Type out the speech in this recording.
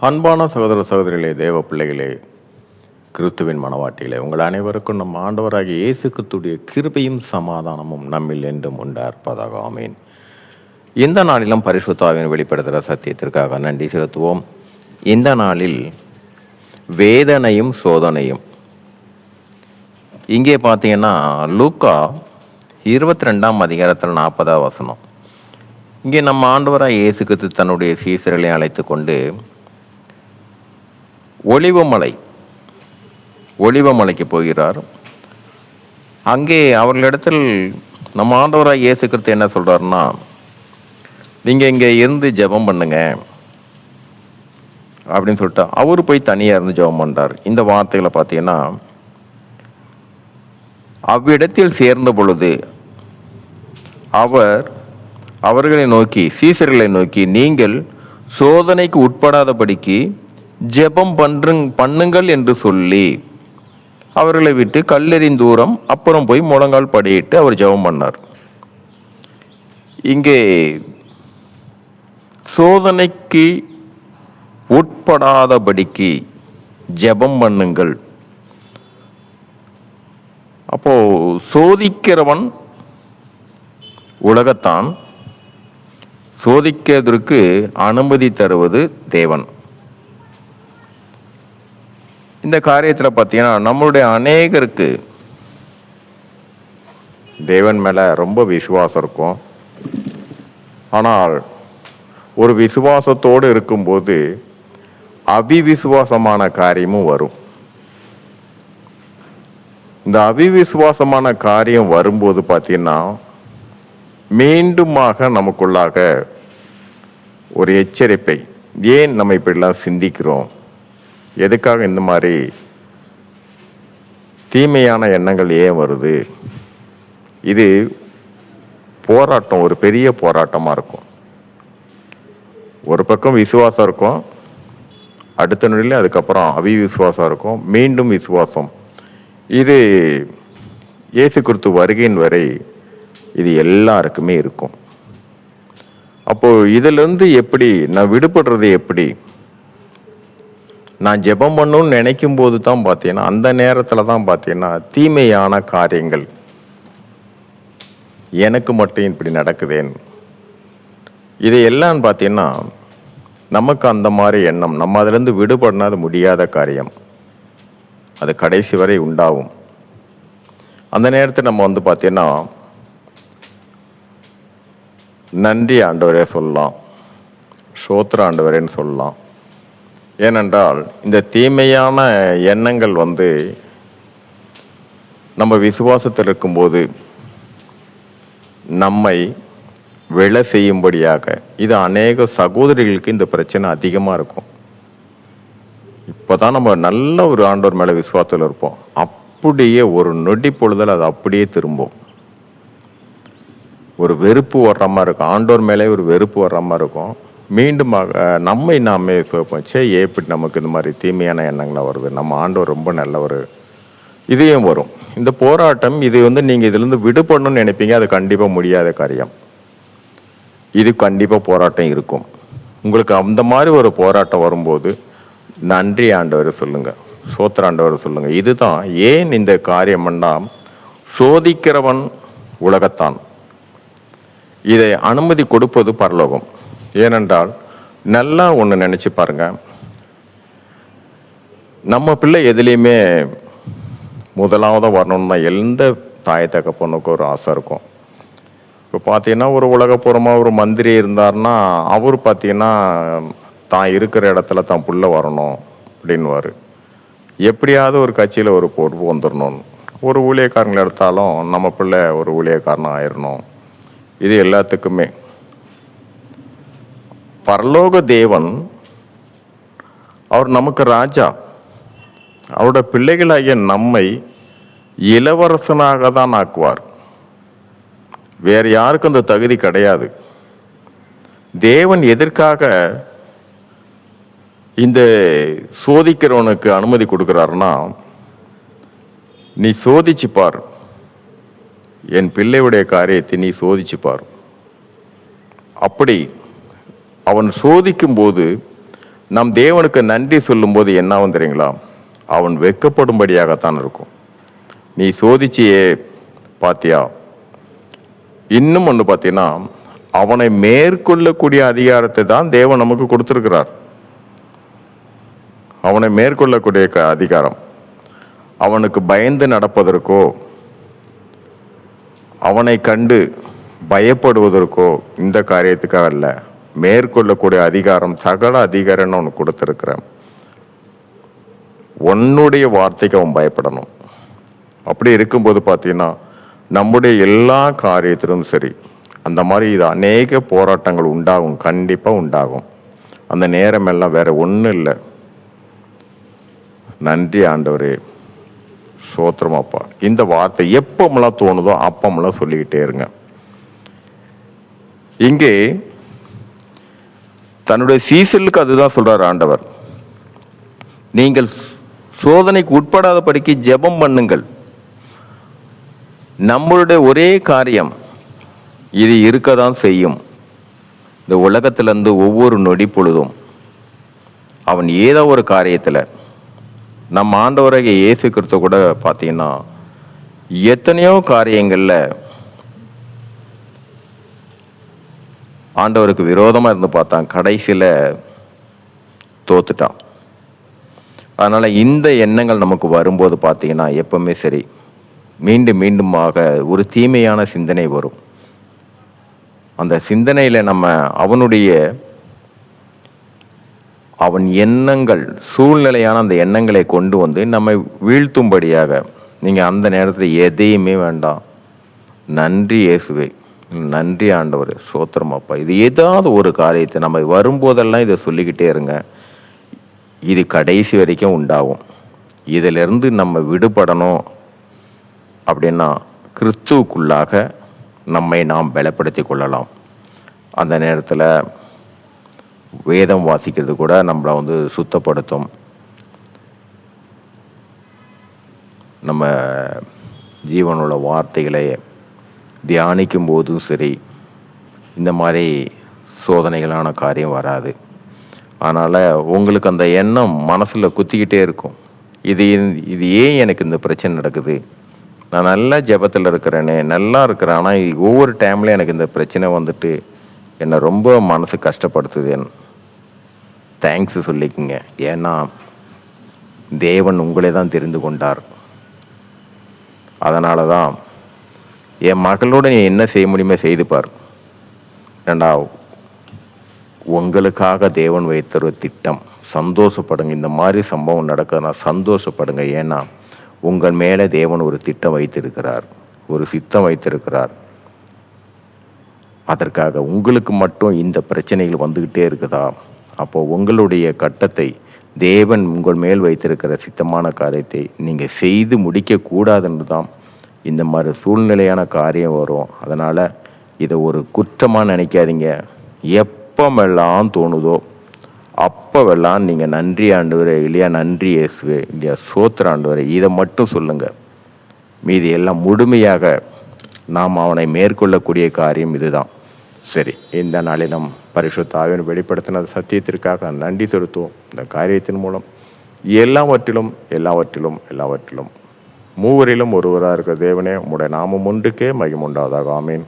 அன்பான சகோதர சகோதரிகளே, தேவ பிள்ளைகளே, கிறிஸ்துவின் மனவாட்டிகளே, உங்கள் அனைவருக்கும் நம் ஆண்டவராகிய இயேசு கிறிஸ்துடைய கிருபையும் சமாதானமும் நம்மில் என்றும் உண்டாயிருப்பதாக. ஆமீன். இந்த நாளிலும் பரிசுத்தாவின் வெளிப்படுத்துகிற சத்தியத்திற்காக நன்றி செலுத்துவோம். இந்த நாளில் வேதனையும் சோதனையும். இங்கே பார்த்தீங்கன்னா லூக்கா 22ஆம் அதிகாரத்தில் 40ஆம் வசனம். இங்கே நம்ம ஆண்டவராக இயேசு கிறிஸ்து தன்னுடைய சீசர்களை அழைத்து கொண்டு ஒலிவமலைக்கு போகிறார். அங்கே அவர்களிடத்தில் நம்ம ஆண்டவராக இயேசு கிறிஸ்து என்ன சொல்கிறாருன்னா, நீங்கள் இங்கே இருந்து ஜெபம் பண்ணுங்க அப்படின்னு சொல்லிட்டு அவர் போய் தனியாக இருந்து ஜெபம் பண்ணுறார். இந்த வார்த்தைகளை பார்த்தீங்கன்னா, அவ்விடத்தில் சேர்ந்த பொழுது அவர்களை நோக்கி, சீசர்களை நோக்கி, நீங்கள் சோதனைக்கு உட்படாதபடிக்கு ஜெபம் பண்ணுங்கள் என்று சொல்லி அவர்களை விட்டு கல்லெறியும் தூரம் அப்புறம் போய் முழங்கால் படியிட்டு அவர் ஜெபம் பண்ணார். இங்கே சோதனைக்கு உட்படாதபடிக்கு ஜெபம் பண்ணுங்கள். அப்போ சோதிக்கிறவன் உலகத்தான், சோதிக்கிறதற்கு அனுமதி தருவது தேவன். இந்த காரியத்தில் பார்த்தீங்கன்னா, நம்மளுடைய அநேகருக்கு தேவன் மேலே ரொம்ப விசுவாசம் இருக்கும். ஆனால் ஒரு விசுவாசத்தோடு இருக்கும்போது அவிவிசுவாசமான காரியமும் வரும். இந்த அவிவிசுவாசமான காரியம் வரும்போது பார்த்தீங்கன்னா, மீண்டுமாக நமக்குள்ளாக ஒரு எச்சரிப்பை, ஏன் நம்ம இப்படிலாம் சிந்திக்கிறோம், எதுக்காக இந்த மாதிரி தீமையான எண்ணங்கள் ஏன் வருது, இது போராட்டம், ஒரு பெரிய போராட்டமாக இருக்கும். ஒரு பக்கம் விசுவாசம் இருக்கும், அடுத்த நொடியில் அதுக்கப்புறம் அவிவிசுவாசம் இருக்கும், மீண்டும் விசுவாசம். இது இயேசு கிறிஸ்து வருகையின் வரை இது எல்லாருக்குமே இருக்கும். அப்போது இதிலிருந்து எப்படி நான் விடுபடுறது, எப்படி நான் ஜெபம் பண்ணணும்னு நினைக்கும் போது தான் பார்த்தீங்கன்னா, அந்த நேரத்தில் தான் பார்த்தீங்கன்னா தீமையான காரியங்கள் எனக்கு மட்டும் இப்படி நடக்குதேன்னு, இதையெல்லாம் பார்த்தீங்கன்னா நமக்கு அந்த மாதிரி எண்ணம், நம்ம அதிலேருந்து விடுபடனா அது முடியாத காரியம், அது கடைசி வரை உண்டாகும். அந்த நேரத்தில் நம்ம பார்த்தீங்கன்னா நன்றி ஆண்டவரே சொல்லலாம், ஸ்தோத்திர ஆண்டவரேன்னு சொல்லலாம். ஏனென்றால் இந்த தீமையான எண்ணங்கள் நம்ம விசுவாசத்தில் இருக்கும்போது நம்மை விழ செய்யும்படியாக, இது அநேக சகோதரிகளுக்கு இந்த பிரச்சனை அதிகமாக இருக்கும். இப்போ தான் நம்ம நல்ல ஒரு ஆண்டவர் மேலே விசுவாசத்தில் இருப்போம், அப்படியே ஒரு நொடி பொழுதில் அது அப்படியே திரும்பும். ஒரு வெறுப்பு வர்ற மாதிரி இருக்கும், ஆண்டவர் மேலே ஒரு வெறுப்பு வர்ற மாதிரி இருக்கும். மீண்டும் நம்மை நாமே சோப்போம், எப்படி நமக்கு இந்த மாதிரி தீமையான எண்ணங்களாக வருது, நம்ம ஆண்டவர் ரொம்ப நல்லவர், இதையும் வரும். இந்த போராட்டம் இது நீங்கள் இதிலிருந்து விடுபடணும்னு நினைப்பீங்க, அது கண்டிப்பாக முடியாத காரியம். இது கண்டிப்பாக போராட்டம் இருக்கும். உங்களுக்கு அந்த மாதிரி ஒரு போராட்டம் வரும்போது நன்றி ஆண்டவர் சொல்லுங்கள், ஸ்தோத்திர ஆண்டவர் சொல்லுங்கள். இதுதான் ஏன் இந்த காரியம் எல்லாம், சோதிக்கிறவன் உலகத்தான், இதை அனுமதி கொடுப்பது பரலோகம். ஏனென்றால் நல்லா ஒன்று நினச்சி பாருங்க, நம்ம பிள்ளை எதுலேயுமே முதலாவதாக வரணும்னா எந்த தாய் தகப்பனுக்கு ஒரு ஆசை இருக்கும். இப்போ பார்த்தீங்கன்னா ஒரு உலகப்புறமாக ஒரு மந்திரி இருந்தார்னா அவர் பார்த்தீங்கன்னா தான் இருக்கிற இடத்துல தான் புள்ள வரணும் அப்படின்வார். எப்படியாவது ஒரு கட்சியில் ஒரு பொறுப்பு வந்துடணும். ஒரு ஊழியக்காரங்களை எடுத்தாலும் நம்ம பிள்ளை ஒரு ஊழியக்காரனாக ஆயிடணும். இது எல்லாத்துக்குமே பரலோக தேவன் அவர் நமக்கு ராஜா, அவரோட பிள்ளைகளாகிய நம்மை இளவரசனாக தான் ஆக்குவார். வேறு யாருக்கும் அந்த தகுதி கிடையாது. தேவன் எதற்காக இந்த சோதிக்கிறவனுக்கு அனுமதி கொடுக்கிறாருன்னா, நீ சோதிச்சு பார், என் பிள்ளையுடைய காரியத்தை நீ சோதிச்சு பார். அப்படி அவன் சோதிக்கும் போது நம் தேவனுக்கு நன்றி சொல்லும்போது என்ன ஆகும் தெரியுங்களா? அவன் வெட்கப்படும்படியாகத்தான் இருக்கும். நீ சோதிச்சியே பாத்தியா? இன்னும் ஒன்று பார்த்தீங்கன்னா, அவனை மேற்கொள்ளக்கூடிய அதிகாரத்தை தான் தேவன் நமக்கு கொடுத்திருக்கிறார். அவனை மேற்கொள்ளக்கூடிய அதிகாரம். அவனுக்கு பயந்து நடப்பதற்கோ அவனை கண்டு பயப்படுவதற்கோ இந்த காரியத்துக்காக அல்ல. மேற்கொள்ளக்கூடிய அதிகாரம், சகல அதிகாரம் அவனுக்கு கொடுத்திருக்கிறேன். உன்னுடைய வார்த்தைக்கு அவன் பயப்படணும். அப்படி இருக்கும்போது பார்த்தீங்கன்னா, நம்முடைய எல்லா காரியத்திலும் சரி, அந்த மாதிரி இது அநேக போராட்டங்கள் உண்டாகும், கண்டிப்பாக உண்டாகும். அந்த நேரம் எல்லாம் வேற ஒன்றும் இல்லை. நன்றி ஆண்டவரே, சோத்திரம் அப்பா. இந்த வார்த்தை எப்பமெல்லாம் தோணுதோ அப்பமெல்லாம் சொல்லிக்கிட்டே இருங்க. இங்கே தன்னுடைய சீசலுக்கு அதுதான் சொல்றார் ஆண்டவர். நீங்கள் சோதனைக்கு உட்படாத படிக்கு ஜெபம் பண்ணுங்கள். நம்மளுடைய ஒரே காரியம் இது இருக்கதான் செய்யும். இந்த உலகத்திலிருந்து ஒவ்வொரு நொடி பொழுதும் அவன் ஏதோ ஒரு காரியத்தில், நம்ம ஆண்டவராகிய இயேசு கிறிஸ்து கூட பார்த்தீங்கன்னா எத்தனையோ காரியங்களில் ஆண்டவருக்கு விரோதமாக இருந்து பார்த்தான், கடைசியில் தோத்துட்டான். அதனால் இந்த எண்ணங்கள் நமக்கு வரும்போது பார்த்தீங்கன்னா எப்பவுமே சரி, மீண்டும் மீண்டுமாக ஒரு தீமையான சிந்தனை வரும். அந்த சிந்தனையில் நம்ம அவன் எண்ணங்கள், சூழ்நிலையான அந்த எண்ணங்களை கொண்டு வந்து நம்மை வீழ்த்தும்படியாக, நீங்கள் அந்த நேரத்தில் எதையுமே வேண்டாம். நன்றி இயேசுவே, நன்றி ஆண்டவர், சோத்திரம் அப்பா. இது ஏதாவது ஒரு காரியத்தை நம்ம வரும்போதெல்லாம் இதை சொல்லிக்கிட்டே இருங்க. இது கடைசி வரைக்கும் உண்டாகும். இதிலிருந்து நம்ம விடுபடணும் அப்படின்னா கிறிஸ்துவுக்குள்ளாக நம்மை நாம் பலப்படுத்தி கொள்ளலாம். அந்த நேரத்தில் வேதம் வாசிக்கிறது கூட நம்மளை சுத்தப்படுத்தும். நம்ம ஜீவனுள்ள வார்த்தைகளை தியானிக்கும் போதும் சரி, இந்த மாதிரி சோதனைகளான காரியம் வராது. அதனால் உங்களுக்கு அந்த எண்ணம் மனசில் குத்திக்கிட்டே இருக்கும். இது ஏன் எனக்கு இந்த பிரச்சனை நடக்குது? நான் நல்லா ஜெபத்தில் இருக்கிறேனே, நல்லா இருக்கிறேன், ஆனால் ஒவ்வொரு டைம்லையும் எனக்கு இந்த பிரச்சனை வந்துட்டு என்னை ரொம்ப மனசு கஷ்டப்படுத்துது. தேங்க்ஸ் சொல்லிக்கோங்க. ஏன்னா தேவன் உங்களே தான் தெரிந்து கொண்டார். அதனால தான் என் மகளோட நீ என்ன செய்ய முடியுமோ செய்து பார். உங்களுக்காக தேவன் வைத்த ஒரு திட்டம். சந்தோஷப்படுங்க. இந்த மாதிரி சம்பவம் நடக்குதுன்னா சந்தோஷப்படுங்க. ஏன்னா உங்கள் மேலே தேவன் ஒரு திட்டம் வைத்திருக்கிறார், ஒரு சித்தம் வைத்திருக்கிறார். அதற்காக உங்களுக்கு மட்டும் இந்த பிரச்சனைகள் வந்துக்கிட்டே இருக்குதா? அப்போ உங்களுடைய கட்டத்தை, தேவன் உங்கள் மேல் வைத்திருக்கிற சித்தமான காரியத்தை நீங்கள் செய்து முடிக்கக்கூடாதுன்னு தான் இந்த மாதிரி சூழ்நிலையான காரியம் வரும். அதனால் இதை ஒரு குற்றமாக நினைக்காதீங்க. எப்பமெல்லாம் தோணுதோ அப்போவெல்லாம் நீங்கள் நன்றி ஆண்டவரே, இல்லையா நன்றி இயேசுவே, இல்லையா சோத்திர ஆண்டவரே, இதை மட்டும் சொல்லுங்கள். மீதி எல்லாம் முழுமையாக நாம் அவனை மேற்கொள்ளக்கூடிய காரியம் இதுதான். சரி, இந்த நாளிலும் பரிசுத்த ஆவியை வெளிப்படுத்தின சத்தியத்திற்காக நன்றி செலுத்துவோம். இந்த காரியத்தின் மூலம் எல்லாவற்றிலும் மூவரிலும் ஒருவராக இருக்கிற தேவனே, உம்முடைய நாமம் ஒன்றுக்கே மகிமை உண்டாவதாக. ஆமீன்.